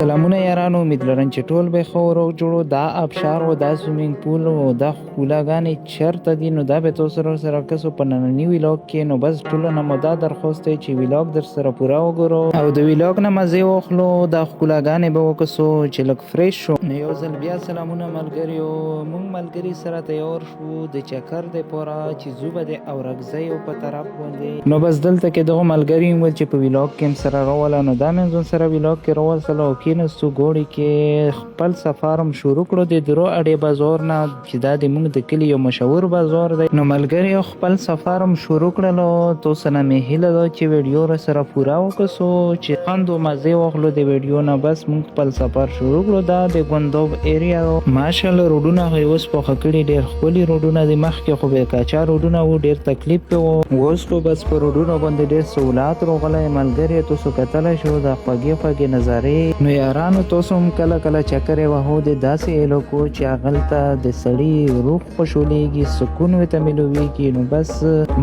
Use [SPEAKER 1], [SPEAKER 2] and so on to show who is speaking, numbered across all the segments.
[SPEAKER 1] سلامونه یارانو، امید لرم چې ټول به ښه ورو جوړو. دا ابشار او دا سویمینګ پول او دا ښکلاګانې چېرته دي؟ نو دا به تاسو سره کسو په ننني ویلاګ کې. نو بس ټولو نه مو دا درخواست دی چې ویلاګ در سره پوره وګورو او د ویلاګ نه مزې واخلو. دا ښکلاګانې به وکړو چې لږ فریش شو. نو یو ځل بیا سلامونه ملګریو، موږ ملګري سره تیار شو د چکر دپاره چې ځو به د اورکزیو په طرف باندې. نو بس دلته کې دغه ملګري ویل چې په ویلاګ کې هم سره راوله. نو دا مې ځون سره ویلاګ کې راوستله او کېناستو ګوړې کې خپل سفر هم شروع کړو د درو اډې بازار نه چې دا د موږ د کلي یو مشهور بازار دی. نو ملګري خپل سفر هم شروع کړلو. تاسو نه مې هیله ده چې ویډیو را سره پوره وکړو چې خوند او مزې واخلو د ویډیو نه. بس موږ خپل سفر شروع کړو. دا د ګوندوب ایریا ماشاءالله روډونه اوس پوخه کړي، ډېر ښکلي روډونه دي. مخکې خو به کاچا روډونه وو، ډېر تکلیف پې و. اوس خو بس په روډونو باندې ډېر سهولات راغلی. ملګري تاسو کتلی شو دا خوږې خوږې نظارې. نو یارانو تاسو هم کله کله چکر وهو د داسې علاقو چې هغلته د سړي روح خوشحالیږي، سکون ورته میلویږي. نو بس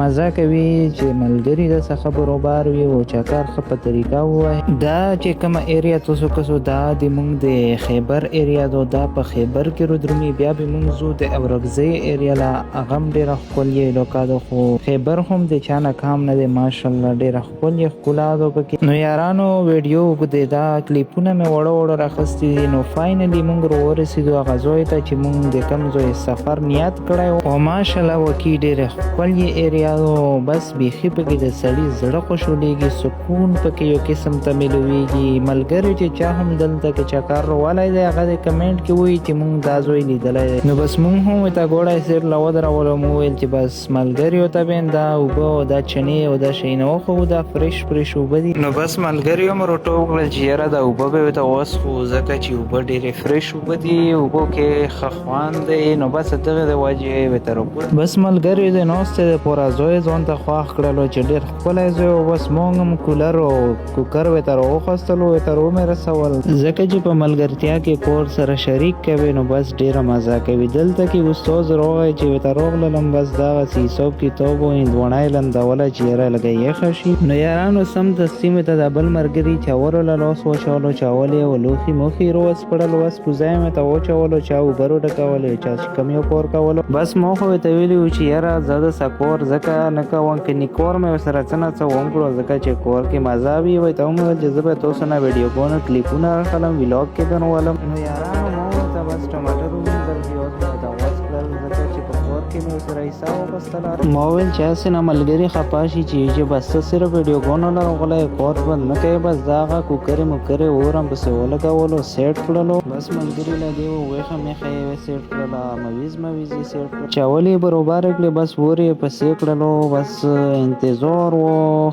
[SPEAKER 1] مزه کوي چې ملګري درڅخه برابر وي او چکر ښه په طریقه ووهي. دا چې کومه ایریا تاسو کسو دا د موږ د خیبر ایریا ده. دا په خیبر کې رودرومي. بیا به موږ ځو د اورکزی ایریا له، هغه هم ډېره ښکلې علاقه ده. خو خیبر هم د چا نه کام نه دی، ماشاءالله ډېره ښکلې ښکلا ده پکې. نو یارانو ویډیو اوږدې دا کلیپونه مې وړه راخیستي دي. نو فاینلي موږ راورسېدو هغه ځای ته چې موږ د کوم ځای سفر نیت کړی و. او ماشاءالله وکي ډېره ښکلې ایریا ده. بس بیخي پکې د سړي زړه خوشحالیږي، سکون پکې یو قسم ته میلویږي. ملګري چې چا هم دلته کې چکر راولی دی هغه د کمنټ کې وایي چې موږ دا ځای لیدلی دی. نو بس موږ هم ورته ګوړی سیر له ودرولو. مو وویل چې بس ملګریو ته به دا اوبه او دا چنې او دا شیونه وخورو، دا فرش اوبه دي. نو بس ملګریو مې راټوپ کړل چې یاره دا اوبه به ورته وڅښو ځکه چې اوبه ډېرې فرش اوبه دي، اوبو کې ښه خوند دی. نو بس دغې د وجې ورته راپورته بس ملګري د ناستې دپاره ځای ځان ته خوښ کړلو چې ډېر ښکلی ځای و. بس موږ هم کولر او کوکر ورته راوخیستلو، ورته رومې رسول ځکه چې په ملګرتیا کې کور سره شریک کوي. نو بس ډېره مزه کوي. دلته کې استاد راغی چې ورته راغللم. بس دغسې حساب کتاب و هندوانه یې لندوله چې یاره لږه یخه شي. نو یارانو سمدستي مې ته د بل ملګري چاولو له لاس واچولو. چاول یې و لوښي موښي راوسپړل. بس پوزه یې مې ته واچولو. چا اوبه راډکولې، چا شکم یې پور کولو. بس ما خو ورته ویلي وو چې یاره زه دسه کور ځکه نه کوم، که ني کور مې ورسره څه نه څه وکړو ځکه چې کور کې مزه وي. ورته ومې ویل چې زه به تاسو نه ویډیوګانو کلیپونه راخلم، ویلاګ کې به راولم. نو یارانو ما ورته بس ټماټر ومینځل، پیاز مې ورته واچکړل ځکه چې په کور کې مې ورسره حصه واخیستله. ما ویل چې هسې نه ملګري خفه شي چې بس ته صرف ویډیوګانو نه راغلی، کور بند نه کوې. بس دا هغه کوکرې موکرې اور هم پسې ولګولو، سیټ کړلو. بس ملګري له دې ویښه میښه یې سیټ کړله، مویز یې سیټ کړل، چاول یې برابر کړې. بس اور یې پسې کړلو. بس انتظار و،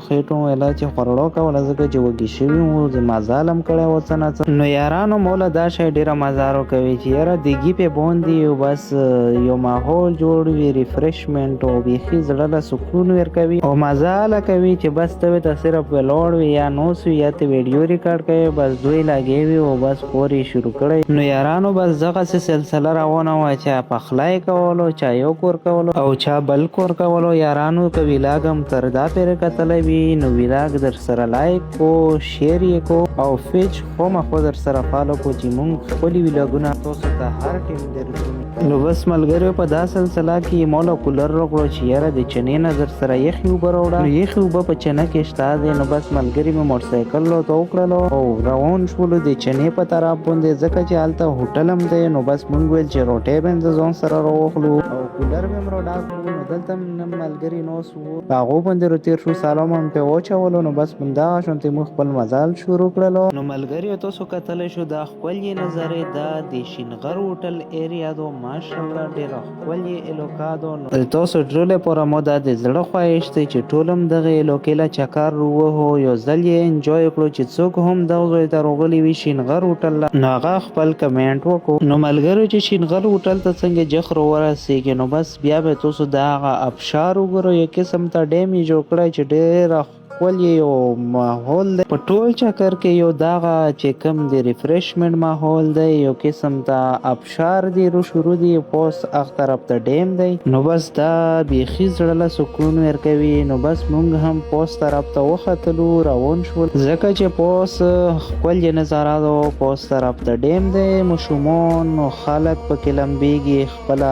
[SPEAKER 1] خېټو ویله چې خوړړو کوله ځکه چې وږي شوي وو، مزه هم کړی و څه نه څه. نو یارانو موله دا شی ډېره مزه راکوي چې یاره دیګي پې باندې او بس یو ماحول جوړ وي، ریفریشمنټ او بیخي زړه له سکون ورکوي او مزه هله کوي چې بس ته ورته صرف ولاړ وي یا نوس وي یا ته ویډیو ریکارډ کوي. بس دوی لګې وي او بس کور یې شروع کړی. نو یارانو بس دغسې سلسله روانه وه، چا پخلی کولو، چا یو کور کولو او چا بل کور کولو. یارانو که ویلاګ هم تر دا پورې کتلی وي نو ویلاګ در سره لایک کو، شیر یې کو او پیج خامخا در سره فالو کو چې موږ خپلې ویلاګونه تاسو ته هر ټیم درکړو. نو بس ملګریو په دا سلسله کې مولا کولر راکړو چې یاره د چنې نه در سره یخې اوبه راوړه. نو یخې اوبه په چنه کې شته دی. نو بس ملګري مې موټرسایکل راته وکړلو او روان شولو د چنې په طرف باندې ځکه چې هلته هوټل هم دی. نو بس موږ ویل چې روټۍ به هم ځان سره راواخلو او کولر به هم راډاک کړو. نو دلته هم ملګري ناست وو، په هغو باندې راتېر شو، سلام هم پې واچولو. نو بس همدغه شانتې موږ خپل مزل شروع کړلو. نو ملګریو تاسو کتلی شو دا ښکلې نظرې دا د شینغر هوټل ایریا ده. ماشاءالله ډېره ښکلې علاقه ده. نو تاسو ټول لپاره ما دا د زړه خواهش دی چې ټول هم دغې علاقې له چکر ووهو، یو ځل یې انجوی کړو. چې څوک هم دغه ځای ته راغلي وي شینغر هوټل له، نو هغه خپل کمنټ وکړو. نو ملګرو چې شینغر هوټل ته څنګه جخ راورسېږي نو بس بیا به تاسو د هغه ابشار وګورئ. یو قسم ته ډیم یې جوړ کړی چې ډېره خپل یو ماحول دی په ټول چکر کې یو دغه چې کوم د ریفریشمنت ماحول دی یو قسم ته ابشار دی رو شروع دی پوس اخ طرف ته ډیم دی نو بس دا بیخي زړه له سکون ورکوي نو بس مونږ هم پوس طرف ته وختلو روان شول ځکه چې پوس خپل نظاره دو پوس طرف ته ډیم دی مشومان نو خلک پکې لمبیږي خپل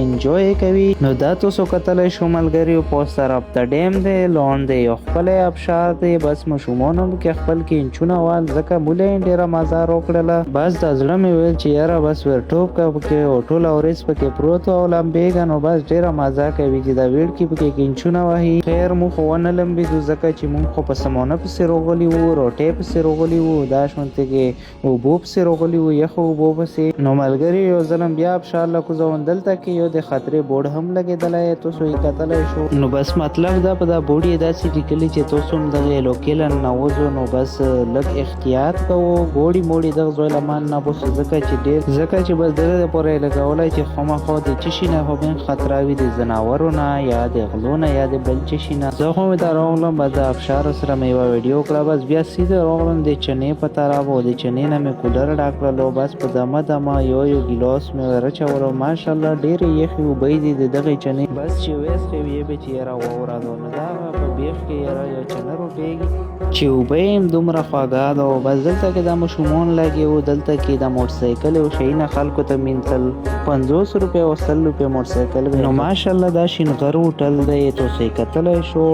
[SPEAKER 1] انجوای کوي نو دا تاسو کتلی شو ملګریو پوس طرف ته ډیم دی لون دی یو خپل ابشار دی بس مشومان هم کې خپل کې انچونه وال ځکه مولی ډېره مزه راوکړله بس د زړه مې ویل چې یاره بس ور ټوپ که پکې او ټوله ورځ پکې پروت او لمبېږه نو بس ډېره مزه کوي چې دا ویړکي پکې انچونه وهي خیر موږ خو ونه لمبېدو ځکه چې موږ خو په سمونه پسې راغلي وو روټۍ پسې راغلي وو دا شونتې کې اوبو پسې راغلي وو یخو اوبو پسې نو ملګري یو ځلم بیا ابشار له کوزون دلته کې یو د خطرې بورډ هم لګېدلی تاسو یې کتلی شو نو بس مطلب دا په دا بورډ یې داسې لیکلي چې تاسو هم دغې لوکیلن نه وځو نو بس لږ احتیاط کوو ګوړي موړي دغه ځای له مان نه بوسو ځکه چې بس دغه دپاره یې لګولی چې خامخا د څه شي نه خو بین خطره وي د ځناورو نه یا د غلو نه یا د بل څه شي نه زه خو مې ته راغلم بس د ابشارو سره مې یوه ویډیو کړه بس بیا سیده راغلم د چنې په طرف او د چنې نه مې کولر ډک کړلو بس په دمه یو ګیلاس مې ورچولو ماشاءالله ډېرې یخې اوبه دي د دغې چنې بس چې ویسخې ویې به چې یاره واورادو نو دا په بیخ کې یاره یو چنه روټېږي چې اوبه یې هم دومره خوږه ده او بس دلته کې دا مشومان لګي وو دلته کې دا موټرسایکل او شیونه خلکو ته مینتل 50 روپۍ او 100 روپۍ موټرسایکل نو ماشاءالله دا شینغر هوټل دی تاسو یې کتلی شو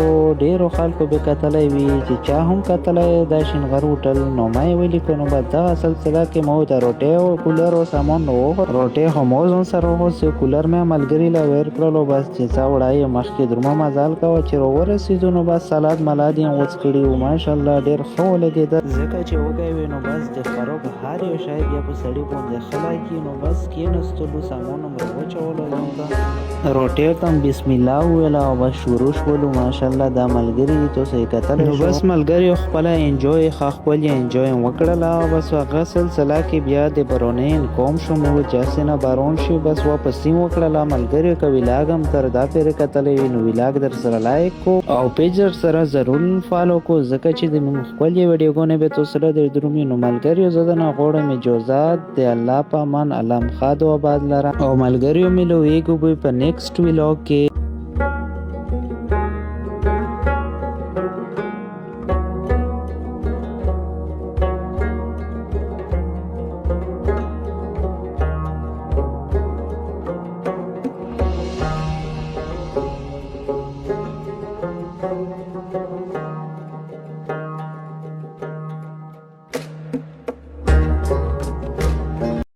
[SPEAKER 1] ډېرو خلکو به کتلی وي چې چا هم کتلی دا شینغر هوټل نو ما یې ولیکه نو بس دغه سلسله کې ما ورته روټۍ او کولر او سامان نو وخوړ روټۍ خو مو ځان سره وغوڅ کولر مې ملګري له ویر کړلو بس چې څه وړای مخکې درومه مزال کوه چې راورسېدو نو بس سلاد ملاد یې وڅ کړي وو ماشاءالله ډېر ښه ولګېده ځکه چې وږی وي نو بس د خراب هر یو شی بیا په سړي باندې ښه لګي نو بس کېناستلو سامان هم راوچولو روټۍ ته هم بسم الله وویله او بس شروع شولو ماشاءالله دا ملګري دي تاسو یې کتلی نو بس ملګري خپله انجوی ښه خپل یې انجوی هم وکړله او بس هغه سلسله کې بیا د برونۍ کوم شوم جاسې نه بارون شي بس واپس یې وکړله ملګري که ویلاګ هم تر دا پورې کتلی وي نو ویلاګ در سره لایک کو او پیج در سره ضرور فالو کو ځکه چې د موږ خپلې ویډیوګانې به تاسو سره در درومي نو ملګریو زه درنه غواړم اجازات د الله په امان الله مو ښاد او آباد لره او ملګریو مې لویږو به په نیکسټ ویلاګ کې